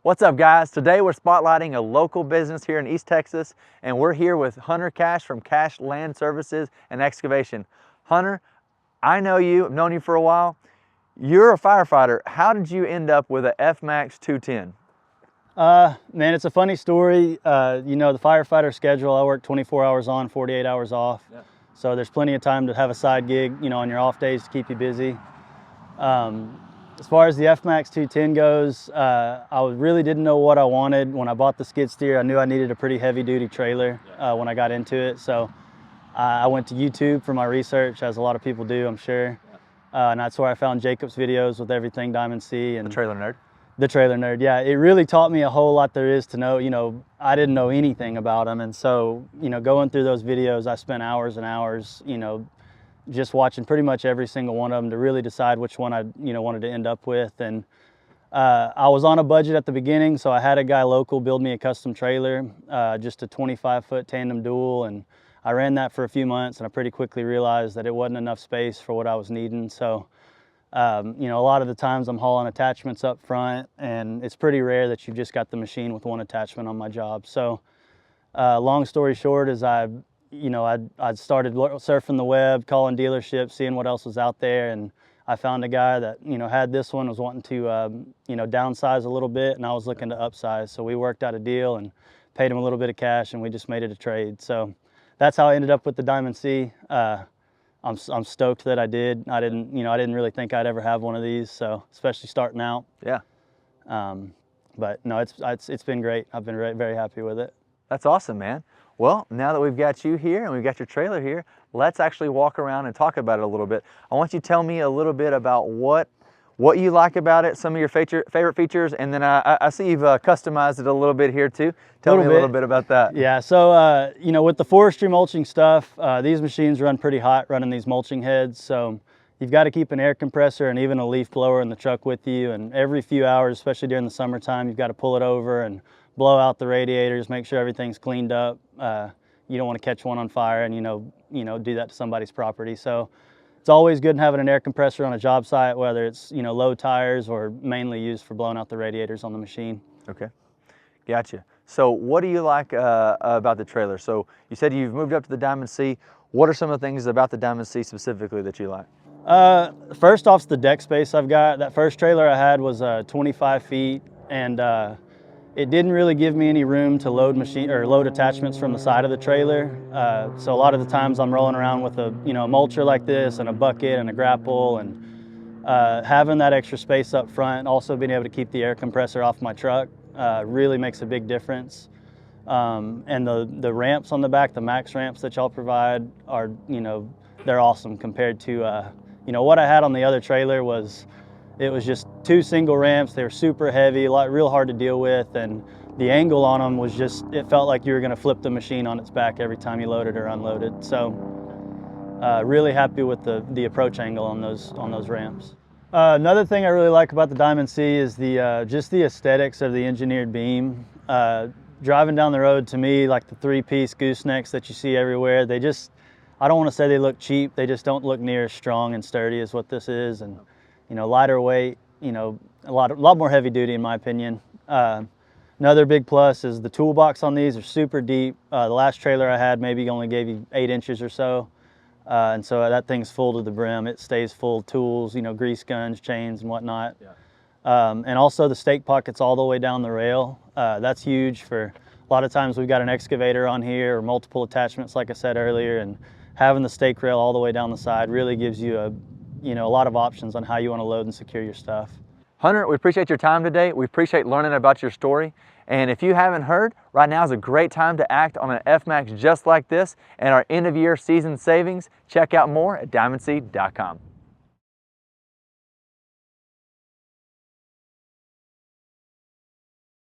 What's up, guys? Today we're spotlighting a local business here in East Texas, and we're here with Hunter Cash from Cash Land Services and Excavation. Hunter, I know you, I've known you for a while. You're a firefighter. How did you end up with a F-Max 210? Man, it's a funny story. You know, the firefighter schedule, I work 24 hours on, 48 hours off. Yeah. So there's plenty of time to have a side gig, you know, on your off days to keep you busy. As far as the F-Max 210 goes, I really didn't know what I wanted. When I bought the skid steer, I knew I needed a pretty heavy duty trailer when I got into it. So I went to YouTube for my research, as a lot of people do, I'm sure. And that's where I found Jacob's videos with everything Diamond C. And the Trailer Nerd? The Trailer Nerd, yeah. It really taught me a whole lot there is to know. You know, I didn't know anything about them. And so, you know, going through those videos, I spent hours and hours, you know, just watching pretty much every single one of them to really decide which one I, you know, wanted to end up with. And I was on a budget at the beginning, so I had a guy local build me a custom trailer, just a 25-foot tandem dual, and I ran that for a few months, and I pretty quickly realized that it wasn't enough space for what I was needing. So, you know, a lot of the times I'm hauling attachments up front, and it's pretty rare that you've just got the machine with one attachment on my job. So, long story short is I started surfing the web, calling dealerships, seeing what else was out there, and I found a guy that, you know, had this one, was wanting to, you know, downsize a little bit, and I was looking to upsize. So we worked out a deal and paid him a little bit of cash, and we just made it a trade. So that's how I ended up with the Diamond C. I'm stoked that I did. I didn't really think I'd ever have one of these, so especially starting out. Yeah. But no, it's been great. I've been very happy with it. That's awesome, man. Well, now that we've got you here and we've got your trailer here, let's actually walk around and talk about it a little bit. I want you to tell me a little bit about what you like about it, some of your favorite features, and then I see you've customized it a little bit here too. Tell me a little bit about that. Yeah, so you know, with the forestry mulching stuff, these machines run pretty hot running these mulching heads, so you've got to keep an air compressor and even a leaf blower in the truck with you, and every few hours, especially during the summertime, you've got to pull it over and blow out the radiators, make sure everything's cleaned up. You don't want to catch one on fire and, you know, do that to somebody's property. So it's always good having an air compressor on a job site, whether it's, you know, low tires or mainly used for blowing out the radiators on the machine. Okay, gotcha. So what do you like about the trailer? So you said you've moved up to the Diamond C. What are some of the things about the Diamond C specifically that you like? First off, the deck space I've got. That first trailer I had was 25 feet, and it didn't really give me any room to load attachments from the side of the trailer. So a lot of the times I'm rolling around with a mulcher like this and a bucket and a grapple, and having that extra space up front, also being able to keep the air compressor off my truck really makes a big difference. And the ramps on the back, the max ramps that y'all provide are, you know, they're awesome compared to what I had on the other trailer was. It was just two single ramps. They were super heavy, real hard to deal with, and the angle on them was just, it felt like you were gonna flip the machine on its back every time you loaded or unloaded. So really happy with the approach angle on those ramps. Another thing I really like about the Diamond C is just the aesthetics of the engineered beam. Driving down the road, to me, like the three-piece goosenecks that you see everywhere, they just, I don't wanna say they look cheap, they just don't look near as strong and sturdy as what this is. And you know, lighter weight, you know, a lot more heavy duty in my opinion. Another big plus is the toolbox on these are super deep. The last trailer I had maybe only gave you 8 inches or so. And so that thing's full to the brim. It stays full of tools, you know, grease guns, chains and whatnot. Yeah. And also the stake pockets all the way down the rail. That's huge for, a lot of times we've got an excavator on here or multiple attachments like I said earlier, and having the stake rail all the way down the side really gives you a lot of options on how you want to load and secure your stuff. Hunter, we appreciate your time today. We appreciate learning about your story. And if you haven't heard, right now is a great time to act on an F-Max just like this and our end of year season savings. Check out more at diamondc.com.